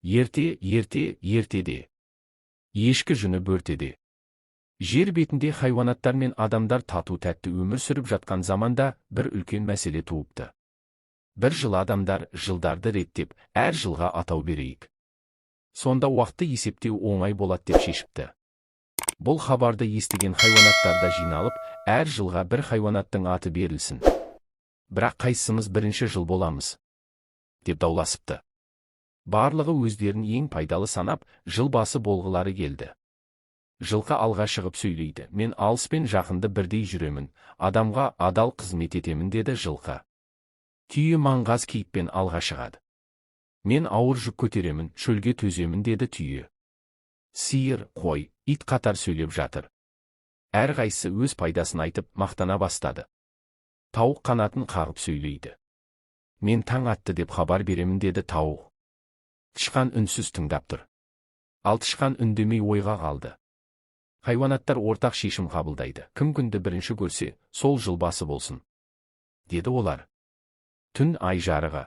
ертеде. Ешкі жүні бөртеде. Жер бетінде хайуанаттар мен адамдар тату-тәтті өмір сүріп жатқан заманда бір үлкен мәселе туыпты. Бір жыл адамдар жылдарды реттеп, әр жылға атау берейік. Сонда уақытты есептеу оңай болады деп шешіпті. Бұл хабарды естіген хайуанаттар да жиналып, әр жылға бір хайуанаттың аты берілсін. Бірақ қайсымыз бірінші жыл боламыз? Деп дауласыпты. Барлығы өздерін ең пайдалы санап, жыл басы болғылары келді. Жылқы алға шығып сөйлейді. Мен алыс пен жақынды бірдей жүремін, адамға адал қызмет етемін, деді жылқы. Түйе маңғаз кейіппен алға шығады. Мен ауыр жүк көтеремін, шөлге төземін, деді түйе. Сиыр, қой, ит қатар сөйлеп жатыр. Әрқайсысы өз пайдасын айтып, мақтана бастады. Тауық қанатын қағып сөйлейді. Мен таң атты деп хабар беремін, деді тауық. Тышқан үнсіз тыңдап тұр. Ал тышқан үндемей ойға қалды. Хайуанаттар ортақ шешім қабылдайды. Кім күнді бірінші көрсе, сол жыл басы болсын, деді олар. Түн ай жарығы.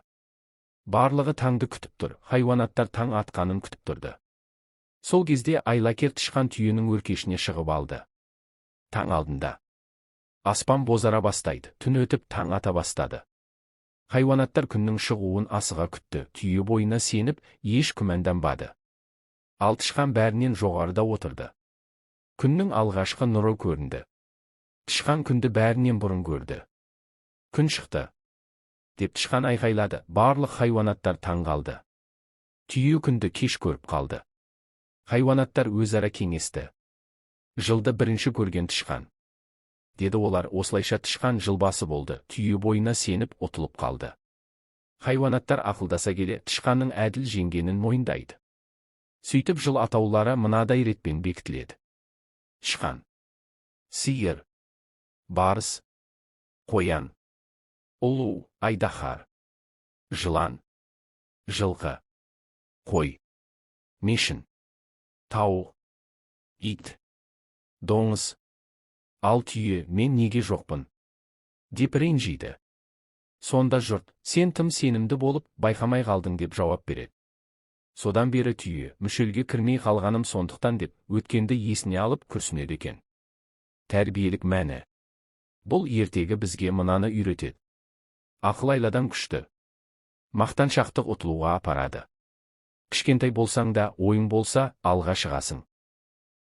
Барлығы таңды күтіп тұр. Хайуанаттар таң атқанын күтіп тұрды. Сол кезде айлакер тышқан түйенің өркешіне шығып алды. Таң алдында. Аспан бозара бастайды. Түн өтіп таң ата бастады. Хайуанаттар күннің шығуын асыға күтті. Түйе бойына сеніп, еш күмәнданбады. Ал тышқан бәрінен жоғарыда отырды. Күннің алғашқы нұры көрінді. Тышқан күнді бәрінен бұрын көрді. Күн шықты деп тышқан айғайлады. Барлық хайуанаттар таң қалды. Түйе күнді кеш көріп қалды. Хайуанаттар өзара кеңесті. Жылды бірінші көрген тышқан, деді олар. Осылайша тышқан жылбасы болды. Түйе бойына сеніп ұтылып қалды. Хайуанаттар ақылдаса келе тышқанның әділ жеңгенін мойындайды. Сөйтіп жыл атаулары мынадай ретпен бекітіледі. Тышқан, сиыр, барыс, қоян, ұлу, айдаһар, жылан, жылқы, қой, мешін, тауық, ит, доңыз. Ал түйе, мен неге жоқпын деп ренжиді. Сонда жұрт, сен тым сенімді болып, байқамай қалдың, деп жауап береді. Содан бері түйе, мүшелге кірмей қалғаным сондықтан деп, өткенді есіне алып күрсінеді екен. Тәрбиелік мәні. Бұл ертегі бізге мынаны үйретеді. Ақыл айладан күшті. Мақтаншақтық ұтылуға апарады. Кішкентай болсаң да, ойың болса, алға шығасың.